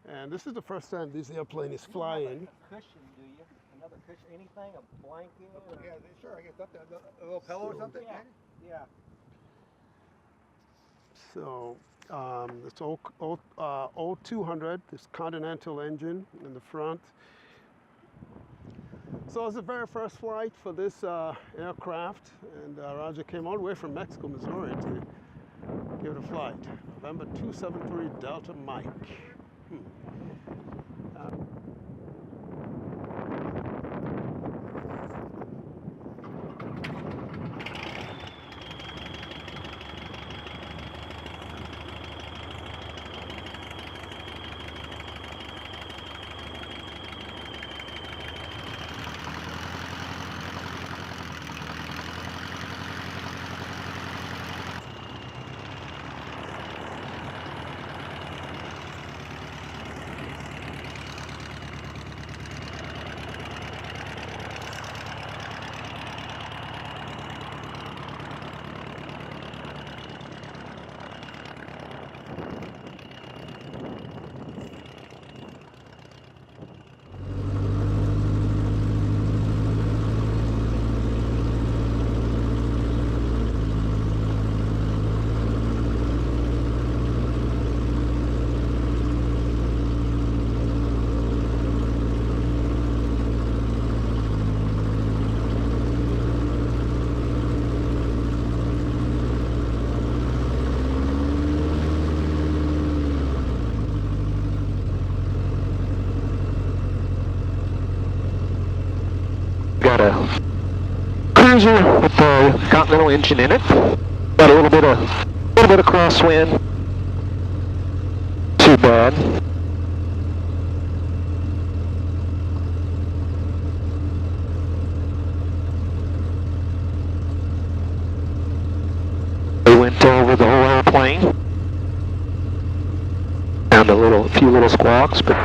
And this is the first time this airplane is flying. A cushion, do you? Another cushion, anything? A blanket? Yeah, sure. I guess something, a little pillow or something. Yeah. So this O-200, this Continental engine in the front. So it's the very first flight for this aircraft, and Roger came all the way from Mexico, Missouri to give it a flight. November 273 Delta Mike. Got a Cruzer with the Continental engine in it. Got a little bit of crosswind. Too bad. We went over the whole airplane. Found a few little squawks, but.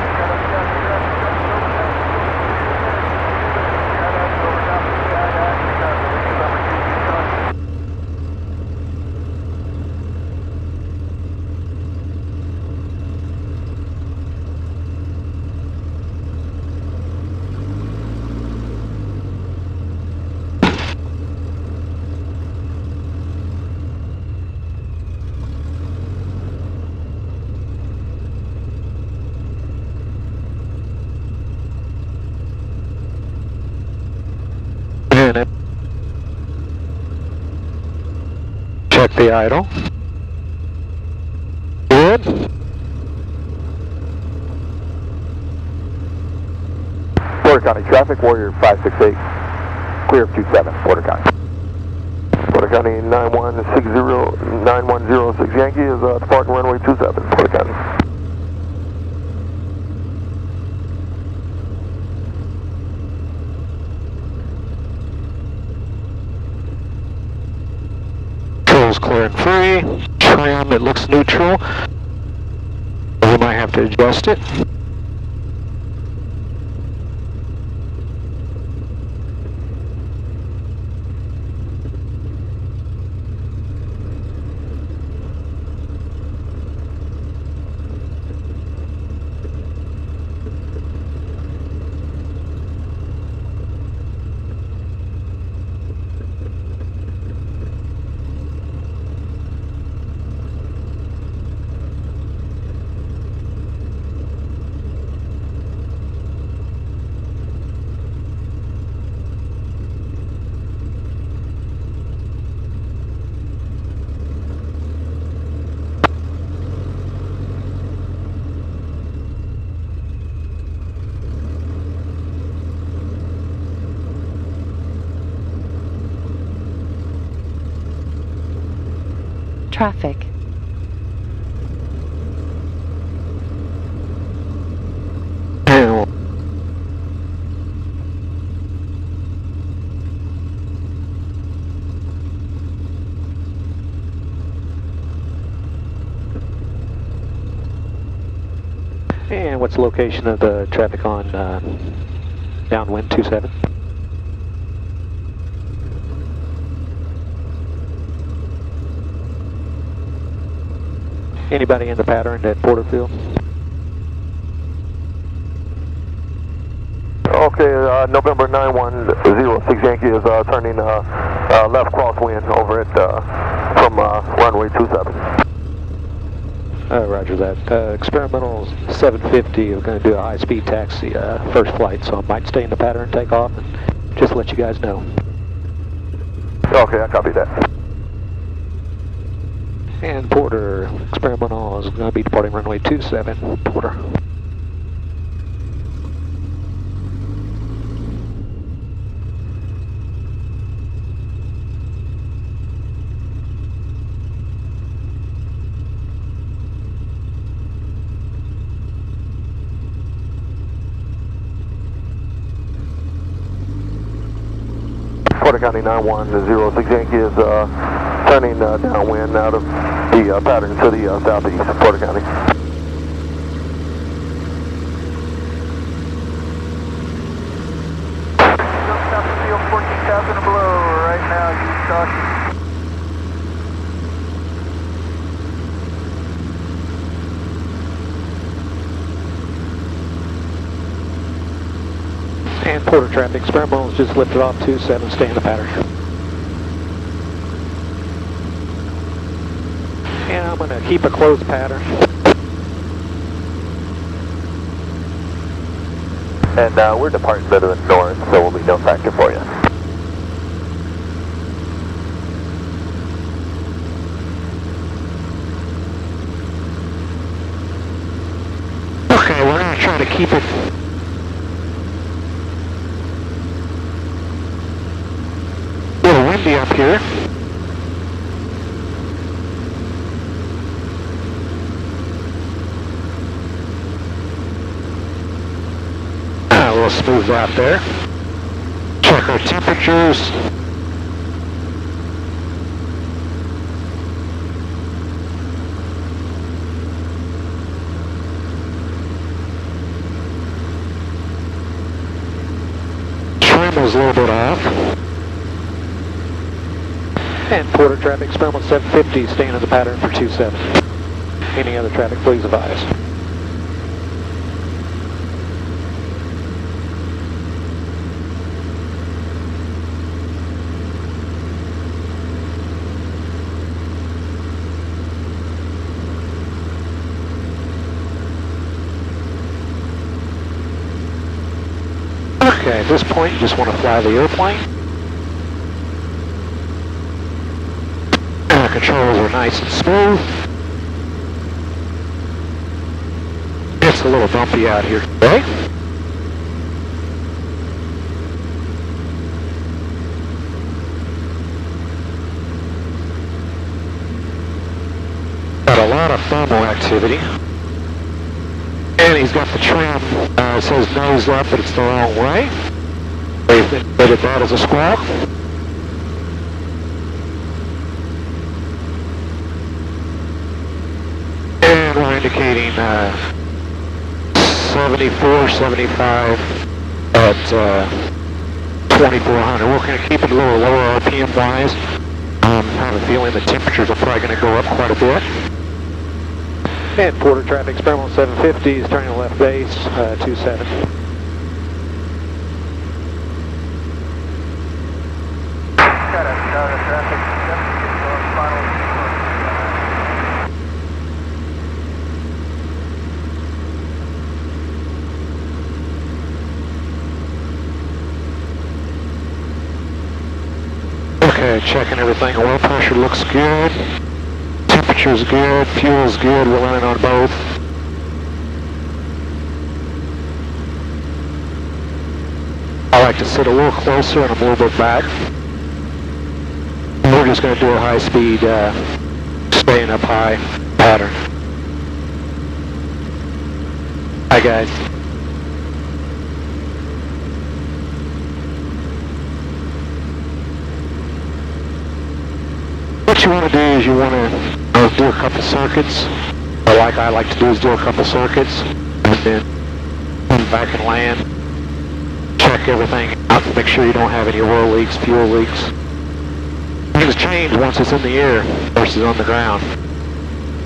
Check the idle. Good. Porter County traffic, Warrior 568, clear of 27, Porter County. Porter County 91606 Yankee is departing runway 27, Porter County. Clear and free. Tram, it looks neutral. We might have to adjust it. Traffic. And what's the location of the traffic on downwind 27? Anybody in the pattern at Porterfield? Okay, November 9106 Yankee is turning left crosswind over at from runway 27. Roger that. Experimental 750 are going to do a high-speed taxi first flight, so I might stay in the pattern and take off and just let you guys know. Okay, I copy that. And Porter, experimental is going to be departing runway 27, Porter. Porter County 9106 Yankee is turning downwind out of the pattern to the southeast of Porter County. South of field 14,000 below right now, Utah. And Porter traffic, experimental is just lifted off 27, stay in the pattern. And I'm going to keep a closed pattern. And we're departing a bit of the north, so we'll be no factor for you. Okay, we're going to try to keep it a little windy up here. A little smooth out there. Check our temperatures. Trim was a little bit off. And Porter traffic, experimental 750, staying in the pattern for 27. Any other traffic, please advise. Okay, at this point, you just want to fly the airplane. Controls are nice and smooth. It's a little bumpy out here today. Got a lot of thermal activity. And he's got the trim, it says nose up, but it's the wrong way. They've indicated that as a squawk. And we're indicating 74, 75 at 2400. We're going to keep it a little lower RPM wise. I have a feeling the temperatures are probably going to go up quite a bit. And Porter traffic, experimental 750 is turning left base, 27. Got a traffic, final. Okay, checking everything. Oil pressure looks good. Temperature's good. Fuel's good. We're running on both. I like to sit a little closer and I'm a little bit back. We're just going to do a high speed, staying up high pattern. Hi guys. What you want to do is you want to do a couple circuits, or like I like to do is do a couple circuits, and then come back and land, check everything out, make sure you don't have any oil leaks, fuel leaks. Things change once it's in the air versus on the ground.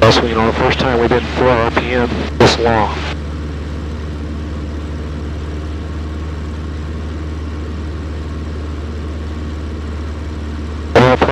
Also, you know, the first time we did 4 RPM this long.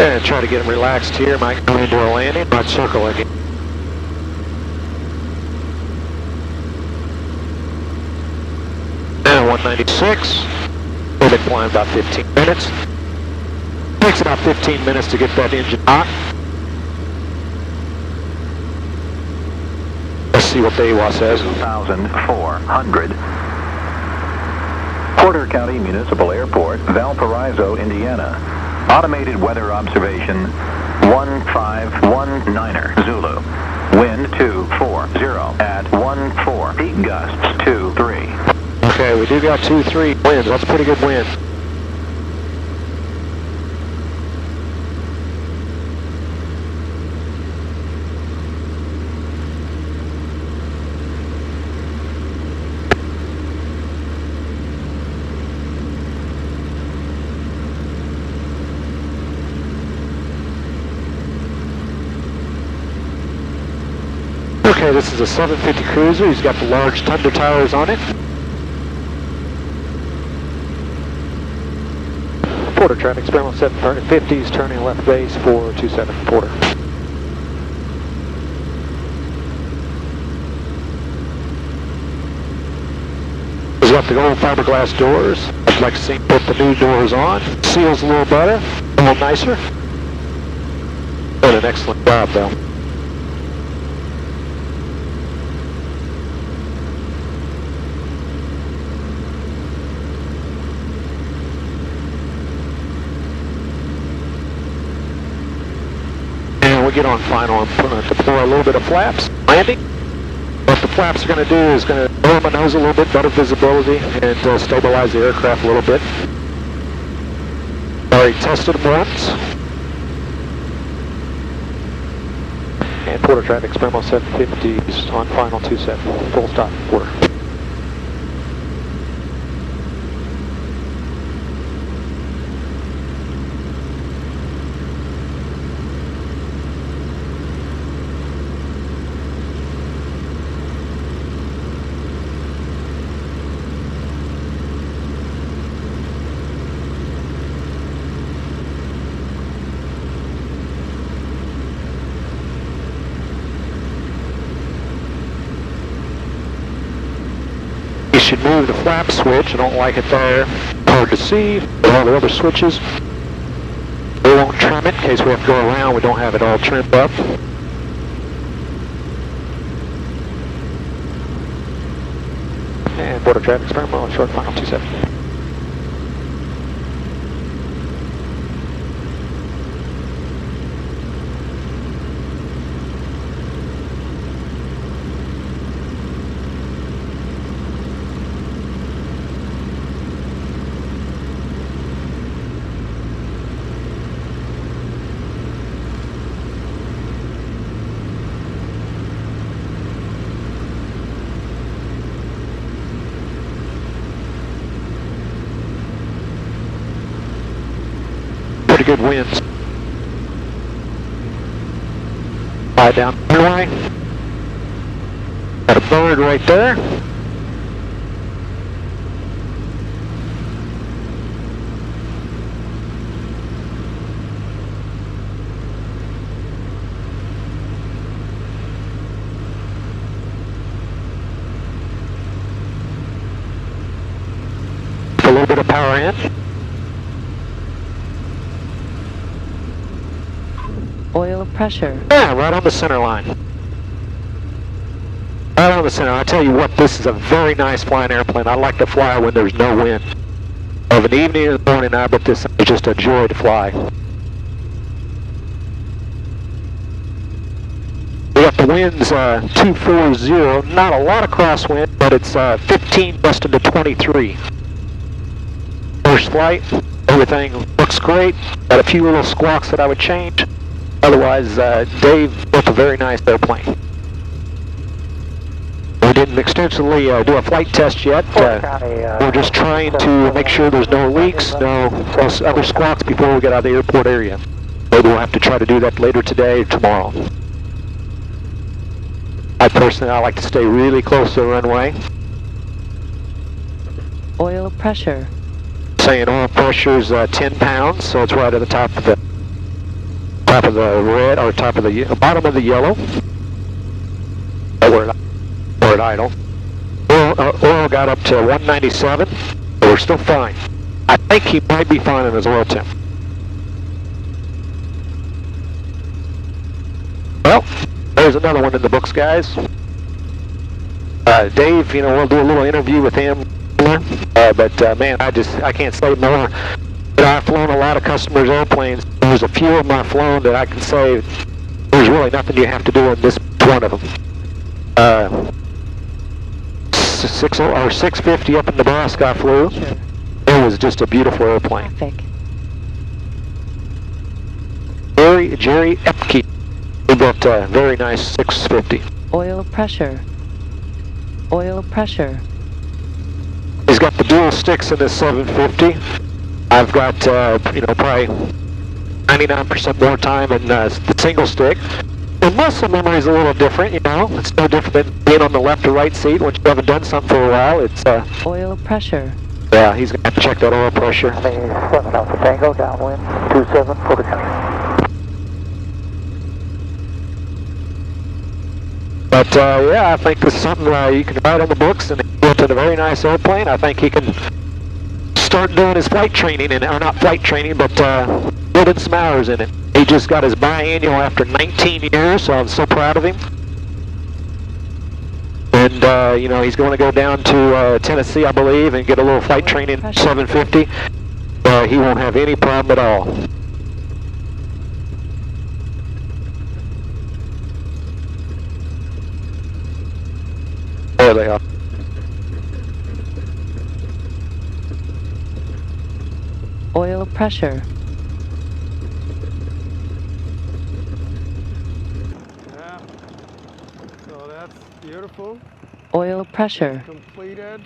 And try to get them relaxed here. Might go into a landing, might circle again. Now 196. We've been flying about 15 minutes. Takes about 15 minutes to get that engine hot. Let's see what the AWA says. 2,400. Porter County Municipal Airport, Valparaiso, Indiana. Automated weather observation 1519er Zulu. Wind 240 at 14. Peak gusts 23. Okay, we do got 2-3 winds. That's pretty good wind. Okay, this is a 750 Cruzer. He's got the large Thunder tires on it. Porter traffic, experiment 750, he's turning left base 427 Porter. He's got the old fiberglass doors. I'd like to see him put the new doors on. Seals a little better, a little nicer. Did an excellent job though. We get on final, I'm going to deploy a little bit of flaps, landing. What the flaps are going to do is going to lower my nose a little bit, better visibility, and stabilize the aircraft a little bit. Already tested them once. And Porter traffic, Experiment 750 is on final 27, full stop, Porter. Should move the flap switch. I don't like it there. Hard to see. All the other switches. We won't trim it in case we have to go around. We don't have it all trimmed up. And Porter traffic, experiment short final 27. Good winds. Fly down the runway. Got a bird right there. A little bit of power in. Oil pressure. Yeah, right on the center line. Right on the center. I tell you what, this is a very nice flying airplane. I like to fly when there's no wind. Of an evening or the morning, but this is just a joy to fly. We got the winds 240. Not a lot of crosswind, but it's 15 gusting to 23. First flight, everything looks great. Got a few little squawks that I would change. Otherwise, Dave built a very nice airplane. We didn't extensively do a flight test yet. We're just trying to make sure there's no leaks, no other squawks before we get out of the airport area. Maybe we'll have to try to do that later today or tomorrow. I like to stay really close to the runway. Oil pressure. Saying oil pressure is 10 pounds, so it's right at the top of the top of the red, or top of the bottom of the yellow. We're at idle. Oil got up to 197. But we're still fine. I think he might be fine in his oil temp. Well, there's another one in the books, guys. Dave, you know, we'll do a little interview with him. But man, I can't say more. You know, I've flown a lot of customers' airplanes. There's a few of them I've flown that I can say there's really nothing you have to do in this one of them. 650 up in Nebraska I flew. Sure. It was just a beautiful airplane. Traffic. Jerry Epke. He built a very nice 650. Oil pressure. Oil pressure. He's got the dual sticks in his 750. I've got, you know, probably 99% more time in the single stick. The muscle memory is a little different, you know. It's no different than being on the left or right seat once you haven't done something for a while. It's, Oil pressure. yeah, he's going to have to check that oil pressure. 7 Alpha Tango, downwind, 27, Porter County. But, yeah, I think this is something you can ride on the books, and he built a very nice airplane. I think he can start doing his flight training, or not flight training, but building some hours in it. He just got his biannual after 19 years, so I'm so proud of him. And, you know, he's going to go down to Tennessee, I believe, and get a little flight training 750. He won't have any problem at all. There they are. Oil pressure. Yeah. So that's beautiful. Oil pressure. Completed.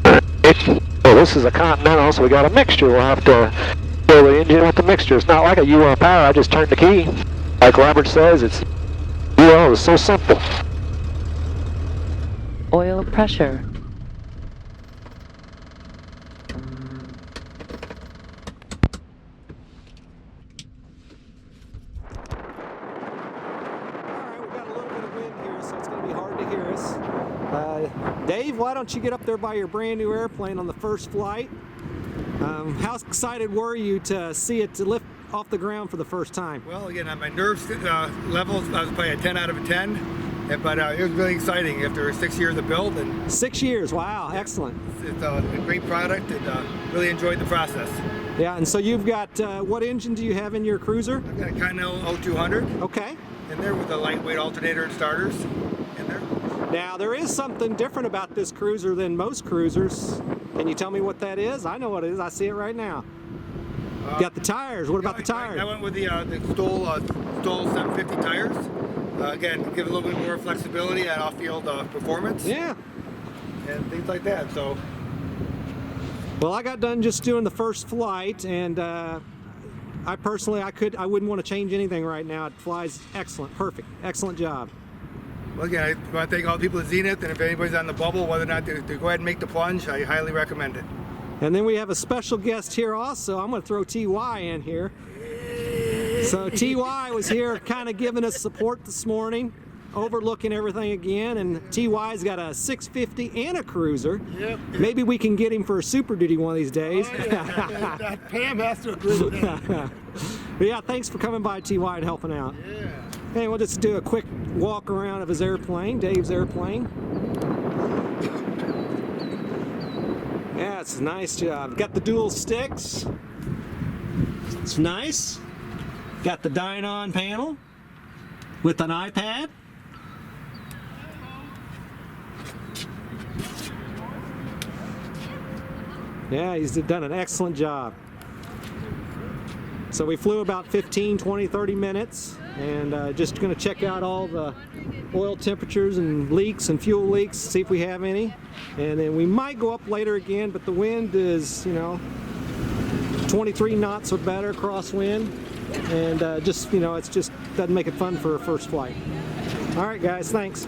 Well, this is a Continental, so we got a mixture. We'll have to fill the engine with the mixture. It's not like a UL power. I just turned the key. Like Robert says, it's UL is so simple. Oil pressure. Dave, why don't you get up there by your brand new airplane on the first flight? How excited were you to see it to lift off the ground for the first time? Well, again, on my nerves levels, I was probably a 10 out of a 10, but it was really exciting after 6 years of build. And 6 years, wow, excellent. It's a great product, and really enjoyed the process. Yeah, and so you've got, what engine do you have in your Cruzer? I've got a Continental O-200 Okay. in there with a lightweight alternator and starters in there. Now, there is something different about this Cruzer than most Cruzers. Can you tell me what that is? I know what it is. I see it right now. Got the tires. What about the tires? I went with the Stoll 750 tires. Again, give it a little bit more flexibility and off-field performance. Yeah. And things like that. So. Well, I got done just doing the first flight, and I personally, I wouldn't want to change anything right now. It flies excellent, perfect, excellent job. Well, again, I want to thank all the people at Zenith, and if anybody's on the bubble, whether or not to go ahead and make the plunge, I highly recommend it. And then we have a special guest here also. I'm going to throw TY in here. So TY was here kind of giving us support this morning, overlooking everything again, and TY's got a 650 and a Cruzer. Yep. Maybe we can get him for a Super Duty one of these days. Oh, yeah. Pam has to agree with that. But yeah, thanks for coming by, TY, and helping out. Yeah. Hey, we'll just do a quick walk around of his airplane, Dave's airplane. Yeah, it's a nice job. Got the dual sticks. It's nice. Got the Dynon panel with an iPad. Yeah, he's done an excellent job. So we flew about 15, 20, 30 minutes, and just going to check out all the oil temperatures and leaks and fuel leaks, see if we have any. And then we might go up later again, but the wind is, you know, 23 knots or better crosswind, and just, you know, it's just doesn't make it fun for a first flight. All right, guys, thanks.